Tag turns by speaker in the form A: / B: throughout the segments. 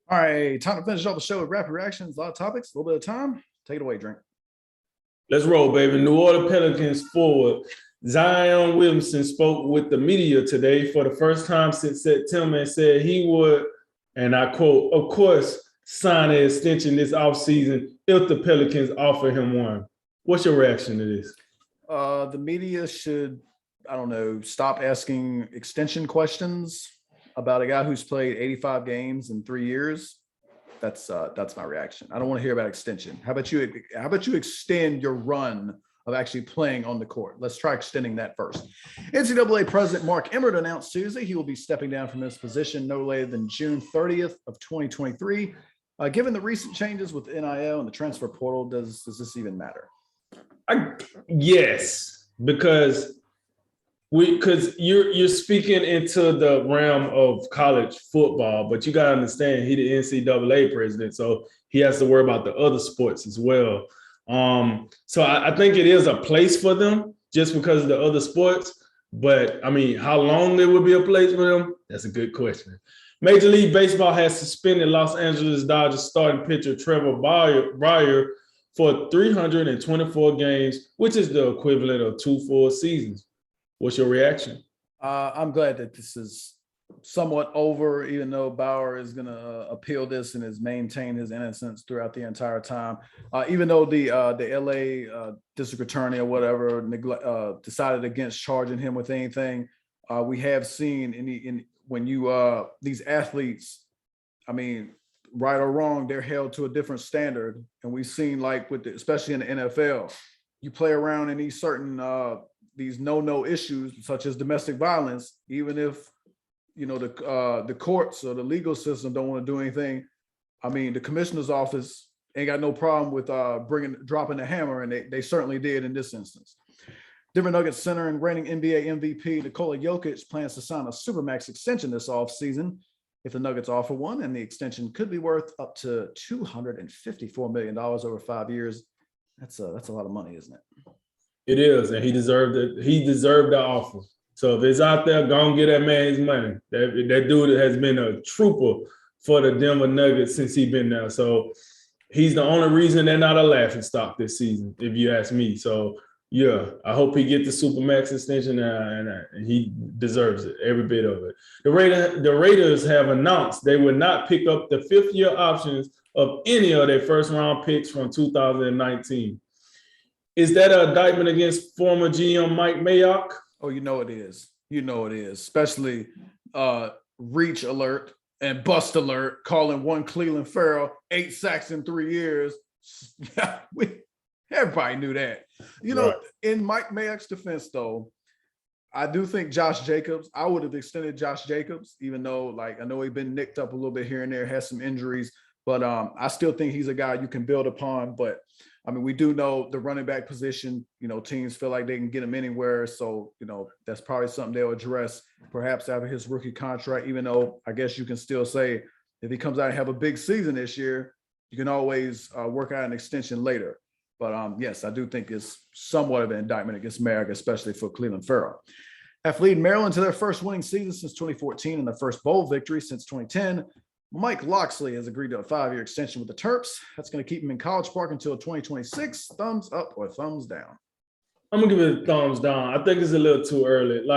A: All right, time to finish off the show with rapid reactions. A lot of topics, a little bit of time. Take it away, Drink.
B: Let's roll, baby. New Orleans Pelicans forward Zion Williamson spoke with the media today for the first time since September and said he would, and I quote, of course, sign an extension this offseason if the Pelicans offer him one. What's your reaction to this?
A: The media should, I don't know, stop asking extension questions about a guy who's played 85 games in 3 years. That's my reaction. I don't want to hear about extension. How about you extend your run of actually playing on the court? Let's try extending that first. NCAA President Mark Emmert announced Tuesday he will be stepping down from his position no later than June 30th of 2023. Given the recent changes with NIL and the transfer portal, does this even matter?
B: Yes, because you're speaking into the realm of college football, but you got to understand he the NCAA president, so he has to worry about the other sports as well. So I think it is a place for them just because of the other sports. But I mean, how long there would be a place for them? That's a good question. Major League Baseball has suspended Los Angeles Dodgers starting pitcher Trevor Bauer for 324 games, which is the equivalent of 2 full seasons. What's your reaction?
A: I'm glad that this is somewhat over, even though Bauer is going to appeal this and has maintained his innocence throughout the entire time. Even though the LA district attorney or whatever decided against charging him with anything, we have seen when these athletes, I mean, right or wrong, they're held to a different standard, and we've seen especially in the NFL, you play around in these certain these no issues such as domestic violence, even if the courts or the legal system don't want to do anything. I mean, the commissioner's office ain't got no problem with dropping the hammer, and they certainly did in this instance. Denver Nuggets center and reigning NBA MVP Nikola Jokic plans to sign a supermax extension this offseason. If the Nuggets offer one, and the extension could be worth up to $254 million over 5 years. That's a lot of money, isn't it?
B: It is, and he deserved it. He deserved the offer. So if it's out there, go and get that man his money. That dude has been a trooper for the Denver Nuggets since he's been there. So he's the only reason they're not a laughing stock this season, if you ask me. So yeah, I hope he gets the supermax extension, and he deserves it, every bit of it. The Raiders have announced they will not pick up the fifth-year options of any of their first-round picks from 2019. Is that an indictment against former GM Mike Mayock?
A: Oh, you know it is. You know it is, especially reach alert and bust alert, calling one Cleveland Farrell 8 sacks in 3 years. Yeah, everybody knew that. Right. In Mike Mayock's defense, though, I do think Josh Jacobs, I would have extended Josh Jacobs, even though, I know he's been nicked up a little bit here and there, has some injuries, but I still think he's a guy you can build upon. But I mean, we do know the running back position, teams feel like they can get him anywhere. So, that's probably something they'll address perhaps after his rookie contract, even though I guess you can still say if he comes out and have a big season this year, you can always work out an extension later. But yes, I do think it's somewhat of an indictment against Mayock, especially for Cleveland Farrell. After leading Maryland to their first winning season since 2014 and their first bowl victory since 2010, Mike Locksley has agreed to a 5-year extension with the Terps. That's going to keep him in College Park until 2026. Thumbs up or thumbs down?
B: I'm going to give it a thumbs down. I think it's a little too early.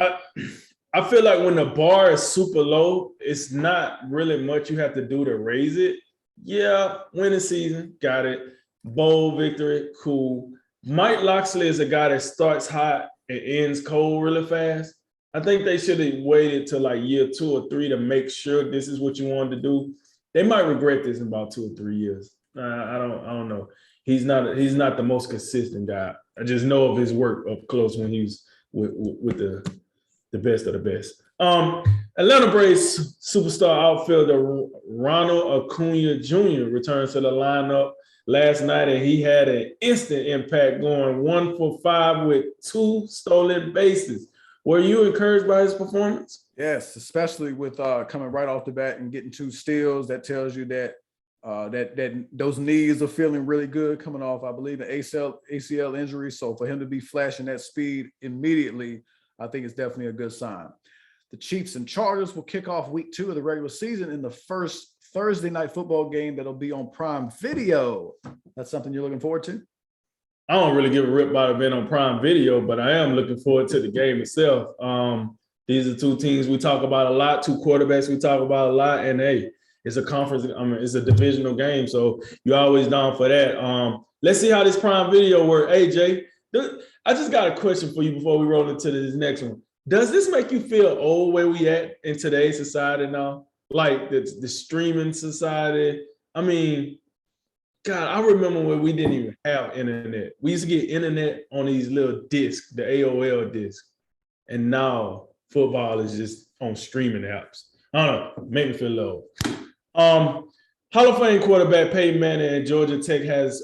B: I feel like when the bar is super low, it's not really much you have to do to raise it. Yeah, winning season, got it. Bowl victory, cool. Mike Locksley is a guy that starts hot and ends cold really fast. I think they should have waited till year 2 or 3 to make sure this is what you wanted to do. They might regret this in about 2 or 3 years. I don't know. He's not the most consistent guy. I just know of his work up close when he's with the best of the best. Atlanta Braves superstar outfielder Ronald Acuna Jr. returns to the lineup last night, and he had an instant impact, going 1 for 5 with 2 stolen bases. Were you encouraged by his performance?
A: Yes, especially with coming right off the bat and getting 2 steals. That tells you that that those knees are feeling really good coming off, I believe, an ACL injury. So for him to be flashing that speed immediately, I think it's definitely a good sign. The Chiefs and Chargers will kick off week 2 of the regular season in the first Thursday night football game that'll be on Prime Video. That's something you're looking forward to?
B: I don't really give a rip about it being on Prime Video, but I am looking forward to the game itself. These are two teams we talk about a lot, two quarterbacks we talk about a lot, and hey, it's a conference. It's a divisional game, so you're always down for that. Let's see how this Prime Video works. Hey, Jay, I just got a question for you before we roll into this next one. Does this make you feel old where we at in today's society now? Like the streaming society? I mean, God, I remember when we didn't even have internet. We used to get internet on these little discs, the AOL disc. And now football is just on streaming apps. I don't know, make me feel low. Hall of Fame quarterback Peyton Manning at Georgia Tech has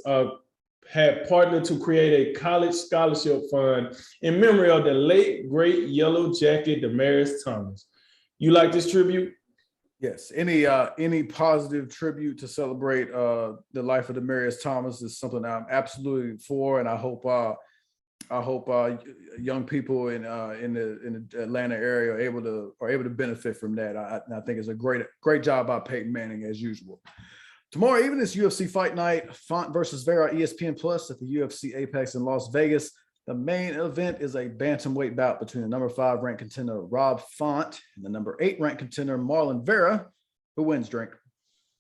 B: had partnered to create a college scholarship fund in memory of the late, great Yellow Jacket Demaryius Thomas. You like this tribute?
A: Yes. Any positive tribute to celebrate the life of Demaryius Thomas is something I'm absolutely for, and I hope young people in the Atlanta area are able to benefit from that. I think it's a great job by Peyton Manning as usual. Tomorrow evening is UFC Fight Night, Font versus Vera, ESPN Plus at the UFC Apex in Las Vegas. The main event is a bantamweight bout between the number 5 ranked contender Rob Font and the number 8 ranked contender Marlon Vera. Who wins, Drink?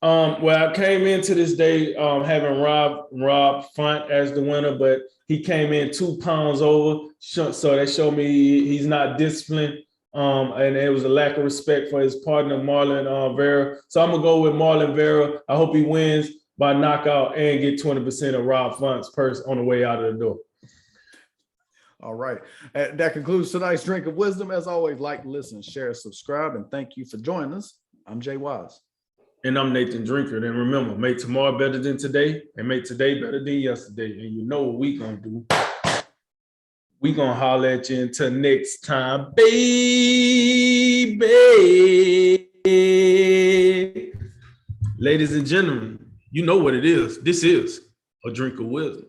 B: Well, I came into this day having Rob Font as the winner, but he came in 2 pounds over, so that showed me he's not disciplined. And it was a lack of respect for his partner, Marlon Vera. So I'm going to go with Marlon Vera. I hope he wins by knockout and get 20% of Rob Font's purse on the way out of the door.
A: All right. That concludes tonight's Drink of Wisdom. As always, like, listen, share, subscribe, and thank you for joining us. I'm Jay Wise.
B: And I'm Nathan Drinker. And remember, make tomorrow better than today and make today better than yesterday. And you know what we going to do. We going to holler at you until next time, baby. Ladies and gentlemen, you know what it is. This is a Drink of Wisdom.